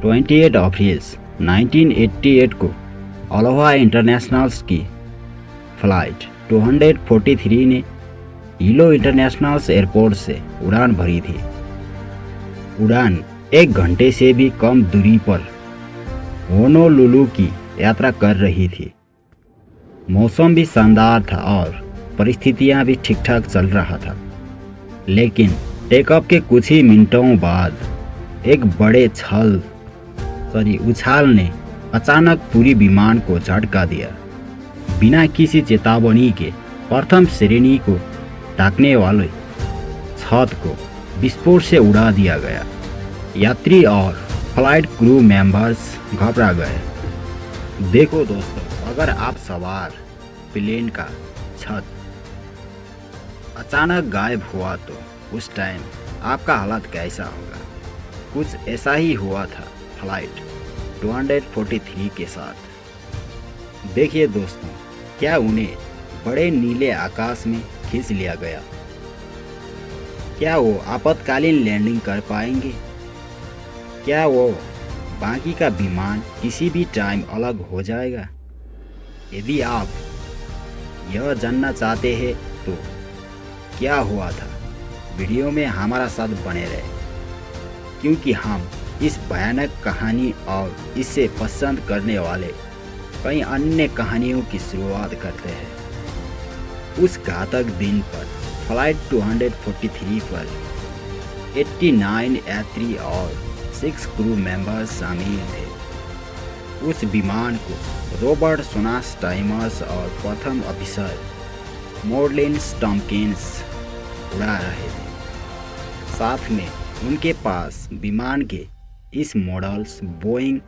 28 अप्रैल 1988 को Aloha internationals की flight 243 ने हीलो इंटरनेशनल एयरपोर्ट से उड़ान भरी थी। उड़ान 1 घंटे से भी कम दूरी पर होनोलुलु की यात्रा कर रही थी। मौसम भी शानदार था और परिस्थितियां भी ठीक ठाक चल रहा था, लेकिन टेकऑफ के कुछ ही मिनटों बाद एक बड़े उछाल ने अचानक पूरी विमान को झटका दिया। बिना किसी चेतावनी के प्रथम श्रेणी को ढकने वाले छत को विस्फोट से उड़ा दिया गया। यात्री और फ्लाइट क्रू मेंबर्स घबरा गए। देखो दोस्तों, अगर आप सवार प्लेन का छत अचानक गायब हुआ तो उस टाइम आपका हालत कैसा होगा। कुछ ऐसा ही हुआ था फ्लाइट 243 के साथ। देखिए दोस्तों, क्या उन्हें बड़े नीले आकाश में खींच लिया गया? क्या वो आपातकालीन लैंडिंग कर पाएंगे? क्या वो बाकी का विमान किसी भी टाइम अलग हो जाएगा? यदि आप यह जानना चाहते हैं तो क्या हुआ था, वीडियो में हमारा साथ बने रहे, क्योंकि हम इस भयानक कहानी और इससे पसंद करने वाले कई अन्य कहानियों की शुरुआत करते हैं। उस घातक दिन पर फ्लाइट 243 पर 89 यात्री और 6 क्रू मेंबर्स शामिल थे। उस विमान को रॉबर्ट सोनास टाइमर्स और प्रथम ऑफिसर मोर्लिन स्टॉम्किंस उड़ा रहे थे। साथ में उनके पास विमान के इस मॉडल्स बोइंग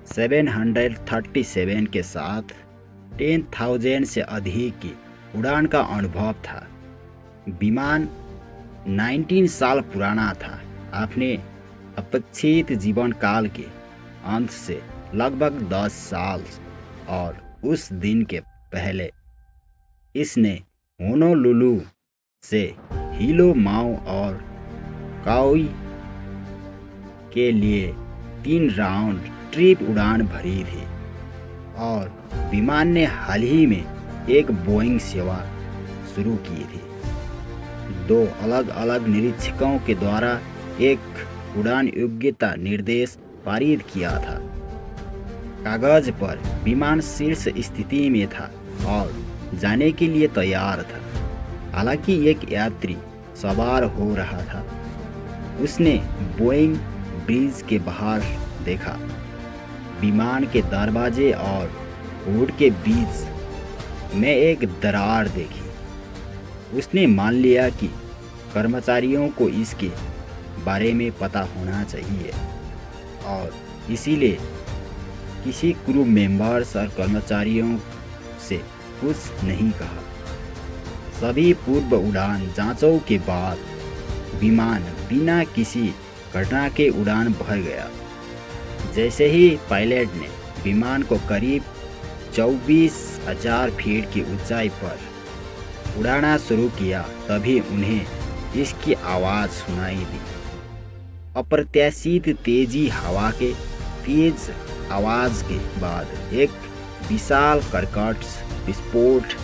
737 के साथ 10,000 से अधिक की उड़ान का अनुभव था। विमान 19 साल पुराना था। अपने अपेक्षित जीवन काल के अंत से लगभग 10 साल और उस दिन के पहले इसने होनोलुलु से हीलो, माओ और काउई के लिए 3 राउंड ट्रिप उड़ान भरी थी और विमान ने हाल ही में एक बोइंग सेवा शुरू की थी। 2 अलग अलग निरीक्षकों के द्वारा एक उड़ान योग्यता निर्देश पारित किया था। कागज पर विमान शीर्ष स्थिति में था और जाने के लिए तैयार था। हालांकि एक यात्री सवार हो रहा था। उसने बोइंग ब्रिज के बाहर देखा। विमान के दरवाजे और हुड के बीच में एक दरार देखी। उसने मान लिया कि कर्मचारियों को इसके बारे में पता होना चाहिए और इसीलिए किसी क्रू मेंबर्स और कर्मचारियों से कुछ नहीं कहा। सभी पूर्व उड़ान जांचों के बाद विमान बिना किसी घटना के उड़ान भर गया। जैसे ही पायलट ने विमान को करीब 24,000 फीट की ऊंचाई पर उड़ाना शुरू किया, तभी उन्हें इसकी आवाज़ सुनाई दी। अप्रत्याशित तेजी हवा के तेज आवाज़ के बाद एक विशाल कर्कट विस्फोट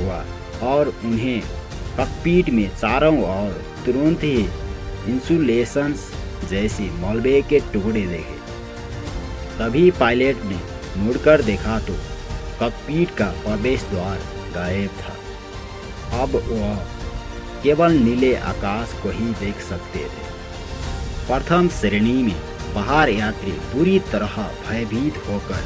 हुआ और उन्हें कॉकपिट में चारों ओर तुरंत ही इंसुलेशन जैसे मलबे के टुकड़े देखे। तभी पायलट ने मुड़कर देखा तो कॉकपिट का प्रवेश द्वार गायब था। अब वह केवल नीले आकाश को ही देख सकते थे। प्रथम श्रेणी में बाहर यात्री पूरी तरह भयभीत होकर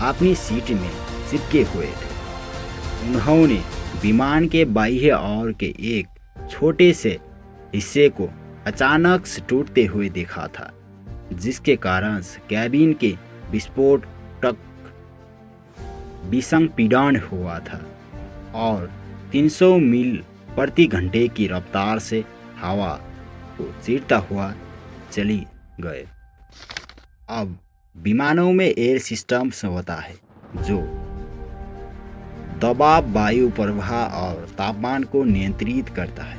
अपनी सीट में चिपके हुए थे। उन्होंने विमान के बाह्य ओर के एक छोटे से हिस्से को अचानक से टूटते हुए देखा था, जिसके कारण कैबिन के विस्फोट तक विसंपीड़न हुआ था और 300 मील प्रति घंटे की रफ्तार से हवा को चीरता हुआ चली गए। अब विमानों में एयर सिस्टम्स होता है जो दबाव, वायु प्रवाह और तापमान को नियंत्रित करता है।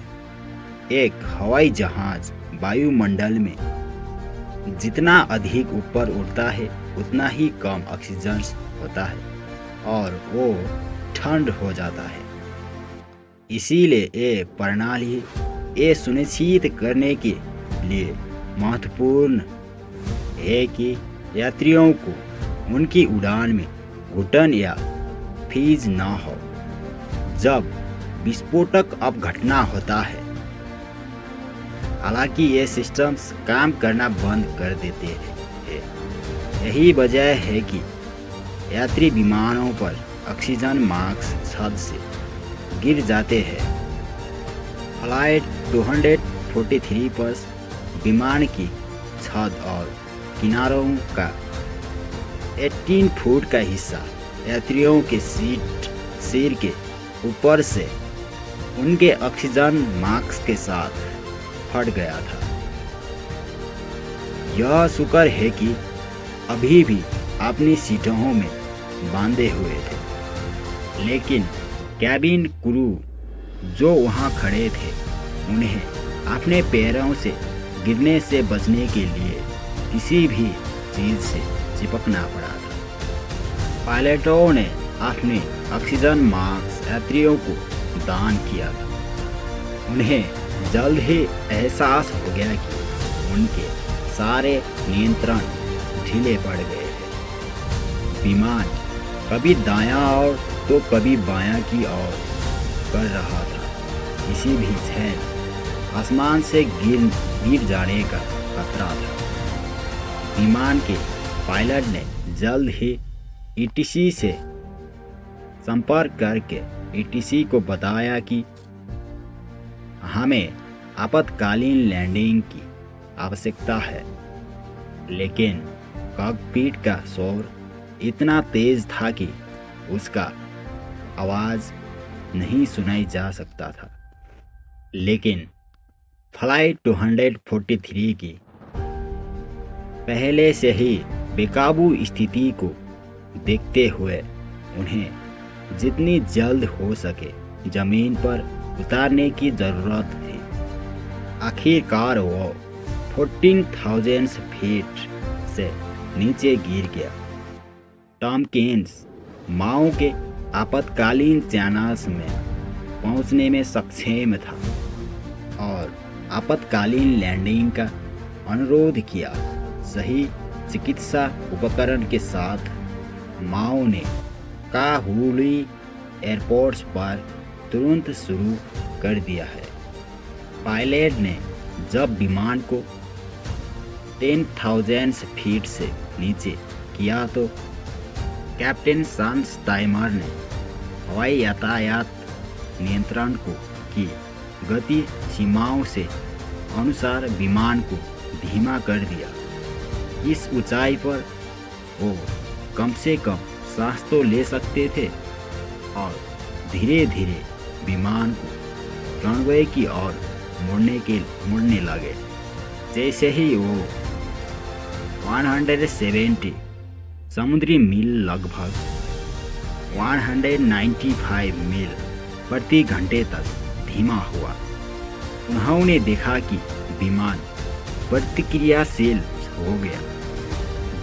एक हवाई जहाज वायुमंडल में जितना अधिक ऊपर उड़ता है उतना ही कम ऑक्सीजन होता है और वो ठंड हो जाता है। इसीलिए ये प्रणाली ये सुनिश्चित करने के लिए महत्वपूर्ण है कि यात्रियों को उनकी उड़ान में घुटन या फीज न हो जब विस्फोटक अवघटना होता है। हालांकि ये सिस्टम्स काम करना बंद कर देते हैं। यही वजह है कि यात्री विमानों पर ऑक्सीजन मास्क छत से गिर जाते हैं। फ्लाइट 243 पर विमान की छत और किनारों का 18 फुट का हिस्सा यात्रियों के सिर के ऊपर से उनके ऑक्सीजन मास्क के साथ फट गया था। यह शुक्र है कि अभी भी अपनी सीटों में बांधे हुए थे, लेकिन कैबिन क्रू जो वहां खड़े थे उन्हें अपने पैरों से गिरने से बचने के लिए किसी भी चीज से चिपकना पड़ा था। पायलटों ने अपने ऑक्सीजन मास्क यात्रियों को दान किया था। उन्हें जल्द ही एहसास हो गया कि उनके सारे नियंत्रण ढीले पड़ गए हैं। विमान कभी दायां और तो कभी बायां की ओर कर रहा था। किसी भी क्षण आसमान से गिर जाने का खतरा था। विमान के पायलट ने जल्द ही ईटीसी से संपर्क करके ईटीसी को बताया कि हमें आपातकालीन लैंडिंग की आवश्यकता है, लेकिन कॉकपिट का शोर इतना तेज था कि उसका आवाज नहीं सुनाई जा सकता था। लेकिन फ्लाइट 243 की पहले से ही बेकाबू स्थिति को देखते हुए उन्हें जितनी जल्द हो सके जमीन पर उतारने की जरूरत थी। आखिरकार वो 14,000 फीट से नीचे गिर गया। टॉमकिंस माओ के आपातकालीन चैनल्स में पहुंचने में सक्षम था और आपातकालीन लैंडिंग का अनुरोध किया। सही चिकित्सा उपकरण के साथ माओ ने काहुली एयरपोर्ट पर तुरंत शुरू कर दिया है। पायलट ने जब विमान को 10,000 फीट से नीचे किया तो कैप्टन सांस टाइमर ने हवाई यातायात नियंत्रण को की गति सीमाओं से अनुसार विमान को धीमा कर दिया। इस ऊंचाई पर वो कम से कम सांस तो ले सकते थे और धीरे धीरे विमान को रनवे की ओर मुड़ने लगे। जैसे ही वो 170 समुद्री मील लगभग 195 मील प्रति घंटे तक धीमा हुआ, उन्होंने देखा कि विमान प्रतिक्रियाशील हो गया।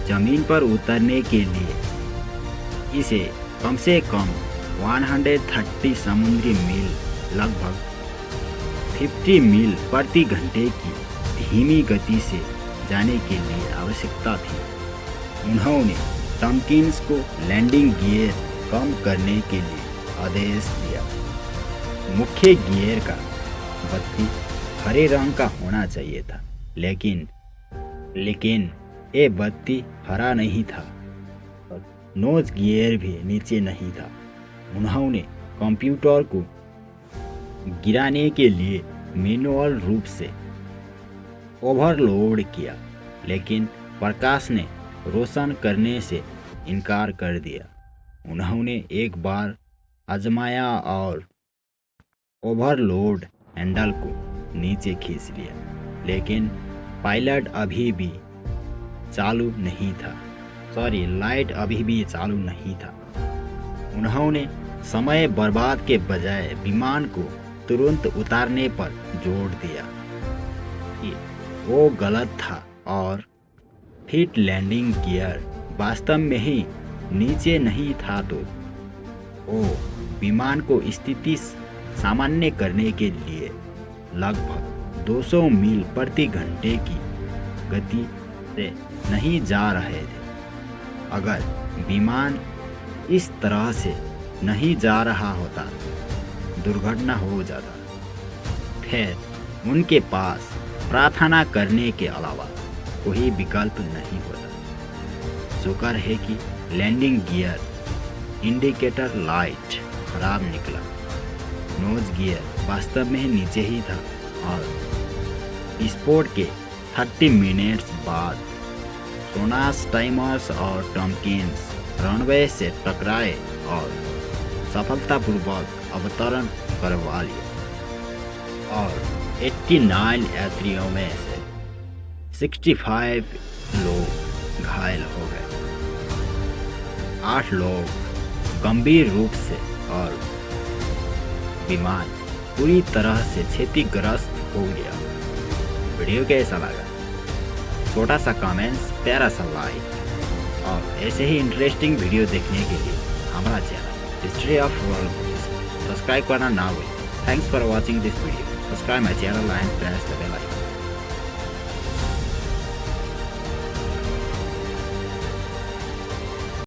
जमीन पर उतरने के लिए इसे कम से कम 130 समुद्री मील लगभग 50 मील प्रति घंटे की धीमी गति से जाने के लिए आवश्यकता थी। उन्होंने टॉमकिंस को लैंडिंग गियर कम करने के लिए आदेश दिया। मुख्य गियर का बत्ती हरे रंग का होना चाहिए था, लेकिन ये बत्ती हरा नहीं था और नोज गियर भी नीचे नहीं था। उन्होंने कंप्यूटर को गिराने के लिए मैनुअल रूप से ओवरलोड किया, लेकिन प्रकाश ने रोशन करने से इनकार कर दिया। उन्होंने एक बार आजमाया और ओवरलोड हैंडल को नीचे खींच लिया, लेकिन पायलट अभी भी चालू नहीं था। लाइट अभी भी चालू नहीं था। उन्होंने समय बर्बाद के बजाय विमान को तुरंत उतारने पर जोर दिया कि वो गलत था और फिट लैंडिंग गियर वास्तव में ही नीचे नहीं था तो वो विमान को स्थिति सामान्य करने के लिए लगभग 200 मील प्रति घंटे की गति से नहीं जा रहे थे। अगर विमान इस तरह से नहीं जा रहा होता दुर्घटना हो जाता। फिर उनके पास प्रार्थना करने के अलावा कोई विकल्प नहीं होता। शुक्र है कि लैंडिंग गियर इंडिकेटर लाइट खराब निकला। नोज गियर वास्तव में नीचे ही था और स्पोर्ट के 30 मिनट्स बाद सोनास टाइमर्स और टॉमकिंस रनवे से टकराए और सफलतापूर्वक अवतरण करवा लिया और 89 यात्रियों में से 65 लोग घायल हो गए। 8 लोग गंभीर रूप से और विमान पूरी तरह से क्षतिग्रस्त हो गया। वीडियो कैसा लगा? छोटा सा कमेंट्स, प्यारा सा लाइक और ऐसे ही इंटरेस्टिंग वीडियो देखने के लिए हमारा channel History of World subscribe करना ना भूलें। Thanks for watching this video. Subscribe my channel and press the bell icon.